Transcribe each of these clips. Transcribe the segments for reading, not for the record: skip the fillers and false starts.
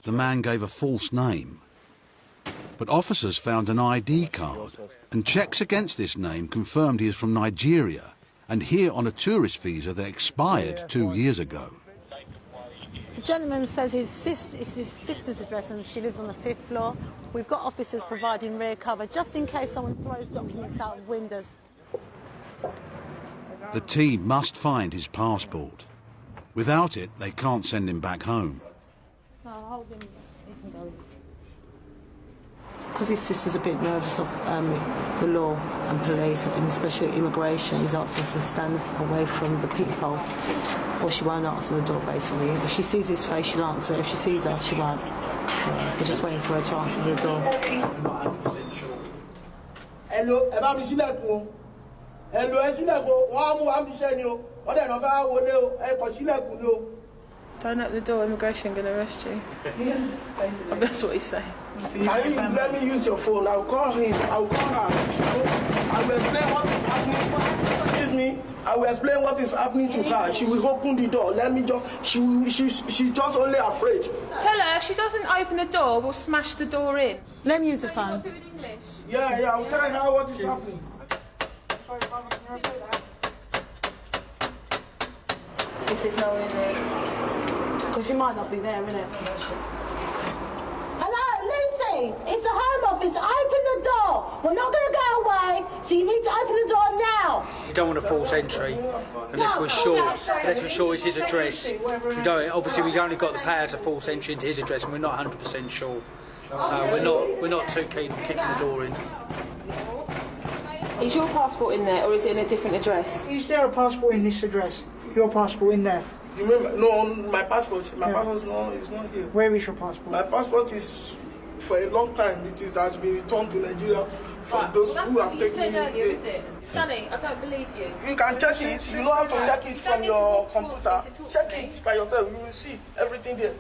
the man gave a false name. But officers found an ID card, and checks against this name confirmed he is from Nigeria and here on a tourist visa that expired 2 years ago. The gentleman says it's his sister's address and she lives on the 5th floor. We've got officers providing rear cover just in case someone throws documents out of windows. The team must find his passport. Without it, they can't send him back home. No, hold him. He can go. Because his sister's a bit nervous of the law and police, and especially immigration, he's asked us to stand away from the peephole, or she won't answer the door, basically. If she sees his face, she'll answer it. If she sees us, she won't. So we're just waiting for her to answer the door. Hello, don't open the door, immigration going to arrest you. Yeah, basically. That's what he's saying. Can you let me use your phone? I'll call him. I'll call her. I will explain what is happening. Excuse me. I will explain what is happening to her. She will open the door. Let me just. She's just only afraid. Tell her if she doesn't open the door, we'll smash the door in. Let me use the phone. Do it in English. Yeah. I'll tell her what is happening. If there's no one in there. Because she might not be there, innit? Hello, Lucy! It's the Home Office. Open the door! We're not going to go away, so you need to open the door now! You don't want a false entry unless we're sure it's his address. Because we don't, obviously we've only got the power to force entry into his address and we're not 100% sure. So we're not too keen on kicking the door in. Is your passport in there or is it in a different address? Is there a passport in this address? Your passport in there? You mean no? My passport. My passport is not here. Where is your passport? My passport is for a long time. It has been returned to Nigeria from those who have taken it. That's what you said earlier, is it? Sonny, I don't believe you. You can check it. You know how to check it from your computer. Check it by yourself. You will see everything there.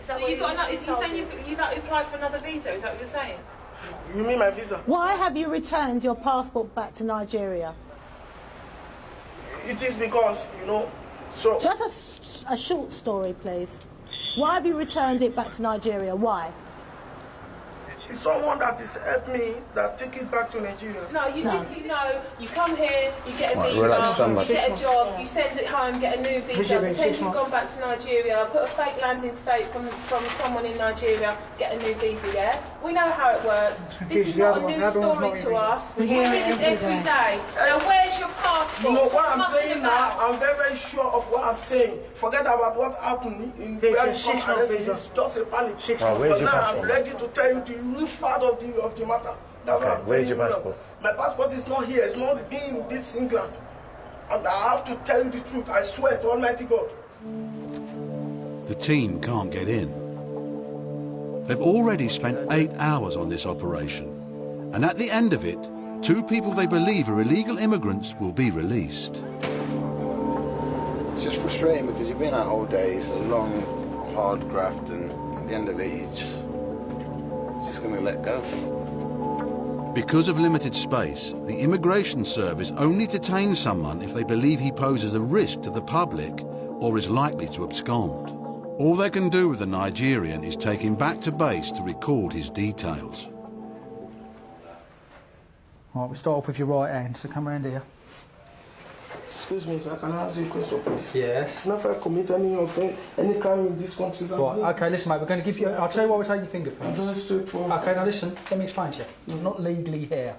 So you've got you're saying you've applied for another visa? Is that what you're saying? You mean my visa? Why have you returned your passport back to Nigeria? It is because, so... Just a short story, please. Why have you returned it back to Nigeria? Why? It's someone that has helped me that take it back to Nigeria. No, you come here, you get a visa, you get a job, you send it home, get a new visa, pretend you've gone back to Nigeria, put a fake landing state from someone in Nigeria, get a new visa, yeah? We know how it works. This is not a new story to us. We hear this every day. Now, where's your passport? You know what I'm saying now? I'm very, very sure of what I'm saying. Forget about what happened in where you come arrest me. It's just a panic. Where's your passport? I'm ready to tell you the real fact of the matter. That's what I'm where's your telling you passport? now. My passport is not here. It's not in this England. And I have to tell you the truth. I swear to Almighty God. The team can't get in. They've already spent 8 hours on this operation, and at the end of it, 2 people they believe are illegal immigrants will be released. It's just frustrating because you've been out all day, it's a long, hard graft, and at the end of it, you're just going to let go. Because of limited space, the immigration service only detains someone if they believe he poses a risk to the public or is likely to abscond. All they can do with the Nigerian is take him back to base to record his details. Right, we'll start off with your right hand, so come around here. Excuse me, sir. Can I ask you a question, please? Yes. Never commit any offense, any crime in this country. Right, okay, listen, mate, we're going to give you... I'll tell you why we're taking your fingerprints. Very straightforward. Okay, now listen, let me explain to you. You're not legally here.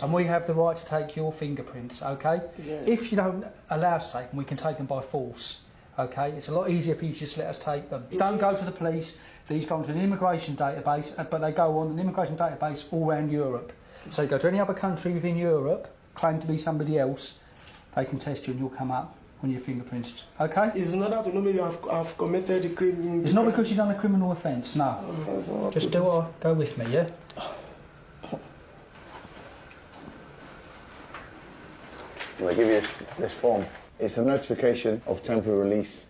And we have the right to take your fingerprints, okay? Yeah. If you don't allow us to take them, we can take them by force, okay? It's a lot easier for you to just let us take them. Don't go to the police. These go onto an immigration database, but they go on an immigration database all around Europe. So you go to any other country within Europe, claim to be somebody else, they can test you and you'll come up on your fingerprints, okay? It's not that to know maybe I've committed a crime. It's not because you've done a criminal offence, no. Just do what go with me, yeah? I'll give you this form. It's a notification of temporary release,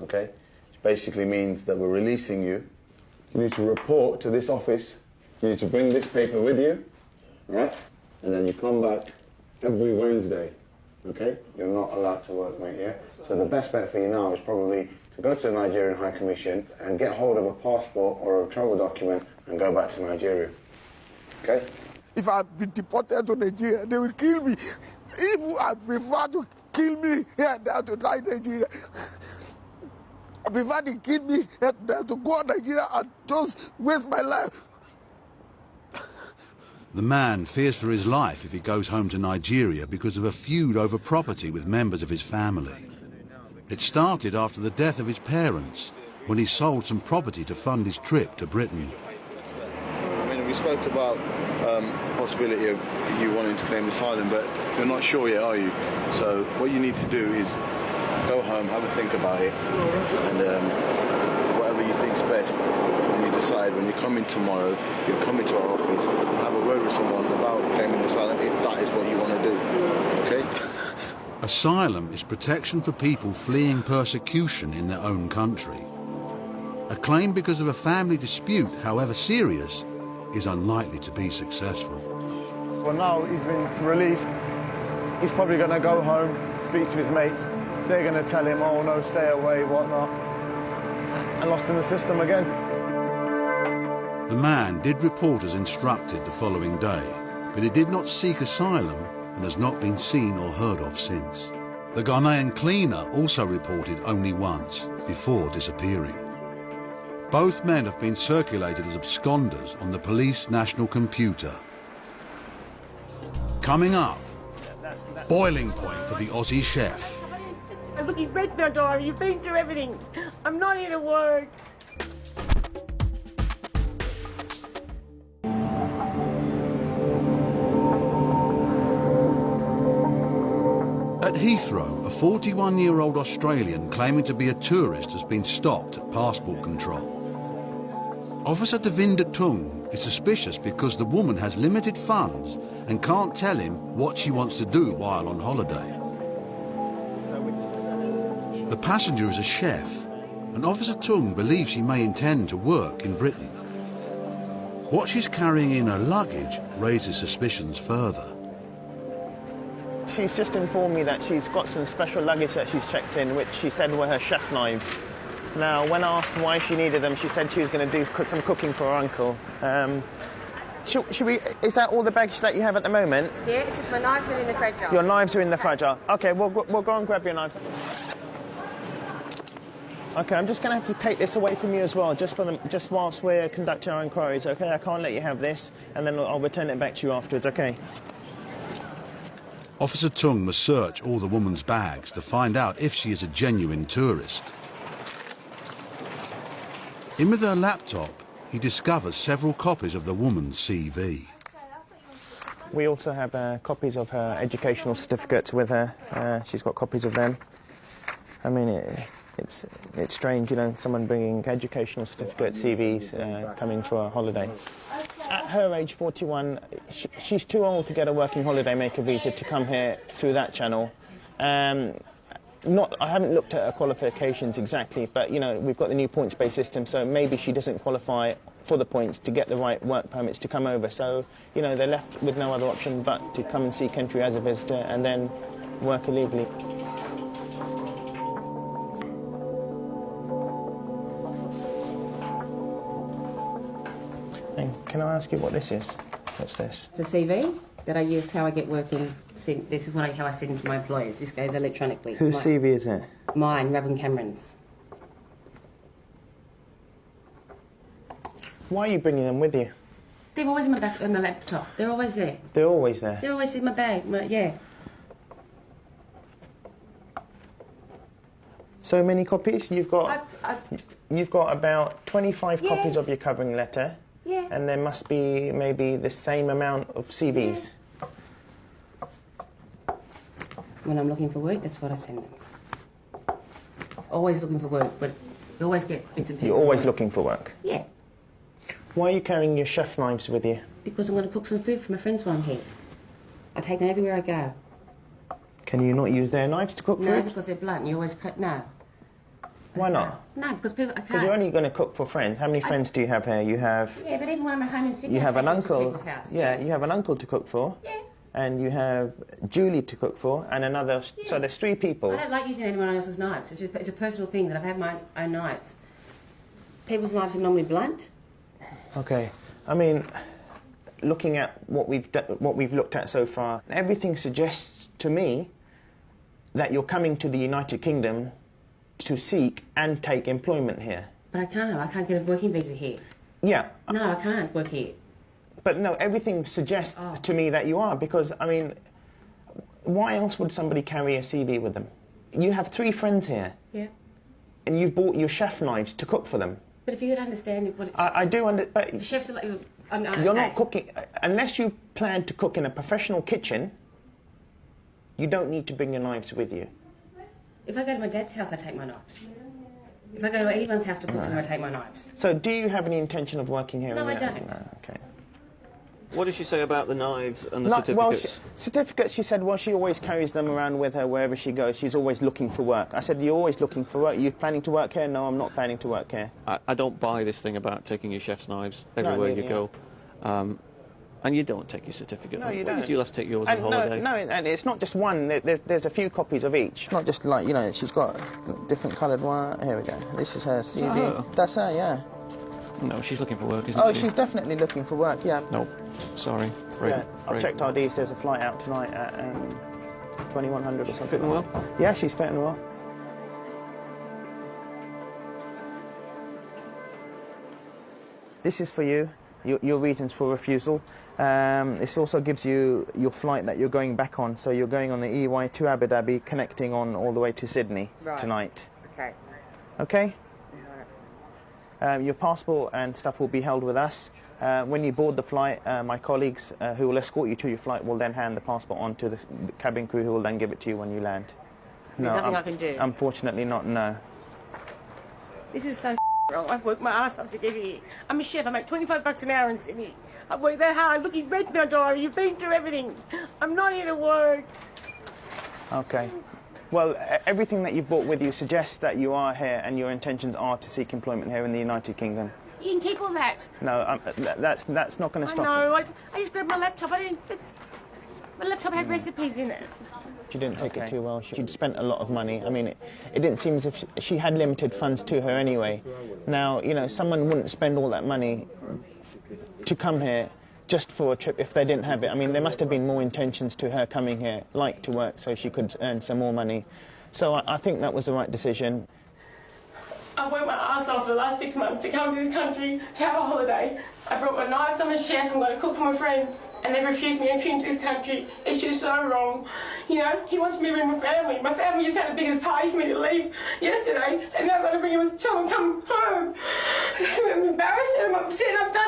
okay? Which basically means that we're releasing you. You need to report to this office. You need to bring this paper with you, all right? And then you come back every Wednesday, okay? You're not allowed to work, mate, yeah? So the best bet for you now is probably to go to the Nigerian High Commission and get hold of a passport or a travel document and go back to Nigeria. Okay? If I've been deported to Nigeria, they will kill me. If I prefer to kill me here and there to try Nigeria, I prefer to kill me here and there to go to Nigeria and just waste my life. The man fears for his life if he goes home to Nigeria because of a feud over property with members of his family. It started after the death of his parents, when he sold some property to fund his trip to Britain. I mean, we spoke about the possibility of you wanting to claim asylum, but you're not sure yet, are you? So what you need to do is go home, have a think about it, and whatever you think's best, when you decide, when you come in tomorrow, you'll come into our office and have a word with someone about claiming asylum, if that is what you want to do, okay? Asylum is protection for people fleeing persecution in their own country. A claim because of a family dispute, however serious, is unlikely to be successful. Well, now he's been released. He's probably going to go home, speak to his mates. They're going to tell him, oh no, stay away, whatnot. And lost in the system again. The man did report as instructed the following day, but he did not seek asylum and has not been seen or heard of since. The Ghanaian cleaner also reported only once, before disappearing. Both men have been circulated as absconders on the police national computer. Coming up, boiling point for the Aussie chef. Look, you've been there, darling. You've been through everything. I'm not here to work. At Heathrow, a 41-year-old Australian claiming to be a tourist has been stopped at passport control. Officer Devinder Tung is suspicious because the woman has limited funds and can't tell him what she wants to do while on holiday. The passenger is a chef, and Officer Tung believes she may intend to work in Britain. What she's carrying in her luggage raises suspicions further. She's just informed me that she's got some special luggage that she's checked in, which she said were her chef knives. Now, when asked why she needed them, she said she was going to do some cooking for her uncle. Is that all the baggage that you have at the moment? Yeah, my knives are in the fridge. Your knives are in the fridge. Okay, we'll go and grab your knives. Okay, I'm just going to have to take this away from you as well, just whilst we're conducting our inquiries, okay? I can't let you have this, and then I'll return it back to you afterwards, okay? Officer Tung must search all the woman's bags to find out if she is a genuine tourist. In with her laptop, he discovers several copies of the woman's CV. We also have copies of her educational certificates with her. She's got copies of them. I mean, it's strange, you know, someone bringing educational certificate CVs coming for a holiday. At her age, 41, she's too old to get a working holidaymaker visa to come here through that channel. I haven't looked at her qualifications exactly, but, you know, we've got the new points-based system, so maybe she doesn't qualify for the points to get the right work permits to come over. So, you know, they're left with no other option but to come and see country as a visitor and then work illegally. And can I ask you what this is? What's this? It's a CV that I use how I get working. This is how I send it to my employers. This goes electronically. Whose CV is it? Mine, Robin Cameron's. Why are you bringing them with you? They're always in my back on my laptop. They're always there. They're always there? They're always in my bag, yeah. So many copies? You've got about 25 copies of your covering letter. Yeah. And there must be maybe the same amount of CVs. Yeah. When I'm looking for work, that's what I send them. Always looking for work, but you always get bits and pieces. You're always looking for work? Yeah. Why are you carrying your chef knives with you? Because I'm going to cook some food for my friends while I'm here. I take them everywhere I go. Can you not use their knives to cook food? No, because they're blunt. You always cut. No. Why not? No, because people. I can't. Because you're only going to cook for friends. How many friends do you have here? You have. Yeah, but even when I'm at home in Sydney, you have an uncle. House. Yeah, you have an uncle to cook for. Yeah. and you have Julie to cook for, and another. Yeah. So there's 3 people. I don't like using anyone else's knives. It's a personal thing that I've had my own knives. People's knives are normally blunt. Okay, I mean, looking at what we've looked at so far, everything suggests to me that you're coming to the United Kingdom to seek and take employment here. But I can't get a working visa here. Yeah. No, I can't work here. But no, everything suggests to me that you are, because, I mean, why else would somebody carry a CV with them? You have 3 friends here. Yeah. And you've bought your chef knives to cook for them. But if you could understand what it's... I do understand, but... Chefs are like... You're not cooking... Unless you plan to cook in a professional kitchen, you don't need to bring your knives with you. If I go to my dad's house, I take my knives. If I go to anyone's house to cook for them, I take my knives. So do you have any intention of working here? No, I don't. No, okay. What did she say about the knives and the certificates? Well, certificates, she said, well, she always carries them around with her wherever she goes. She's always looking for work. I said, you're always looking for work. Are you planning to work here? No, I'm not planning to work here. I don't buy this thing about taking your chef's knives everywhere you go. And you don't take your certificate. No, you when don't. Did you last take yours on holiday? No, and it's not just one. There's a few copies of each. Not just like, you know, she's got different coloured one. Here we go. This is her CV. Oh. That's her, yeah. No, she's looking for work, isn't she? Oh, she? she's definitely looking for work, yeah. Nope. Sorry. I've checked RDs. There's a flight out tonight at 2100 or something. Fitting well? Yeah, she's fitting well. This is for you, your reasons for refusal. This also gives you your flight that you're going back on. So you're going on the EY to Abu Dhabi, connecting on all the way to Sydney tonight. Okay. Okay? Your passport and stuff will be held with us. When you board the flight, my colleagues who will escort you to your flight will then hand the passport on to the cabin crew, who will then give it to you when you land. There's nothing I can do? Unfortunately not, no. This is so wrong. I've worked my ass off to get here. I'm a chef. I make $25 an hour in Sydney. I've worked that hard. Look, you've read my diary. You've been through everything. I'm not here to work. Okay. Well, everything that you've brought with you suggests that you are here and your intentions are to seek employment here in the United Kingdom. You can keep all that. No, that's not going to stop. I know. I just grabbed my laptop. My laptop had recipes in it. She didn't take it too well. She'd spent a lot of money. I mean, it didn't seem as if she had limited funds to her anyway. Now, you know, someone wouldn't spend all that money to come here just for a trip if they didn't have it. I mean, there must have been more intentions to her coming here, like to work so she could earn some more money. So I think that was the right decision. I've worked my ass off for the last 6 months to come to this country to have a holiday. I brought my knives, I'm a chef, I'm going to cook for my friends, and they've refused me entry into this country. It's just so wrong. You know, he wants me to bring my family. My family just had the biggest party for me to leave yesterday, and now I've got to bring him with someone come home. I'm embarrassed and I'm upset. I've done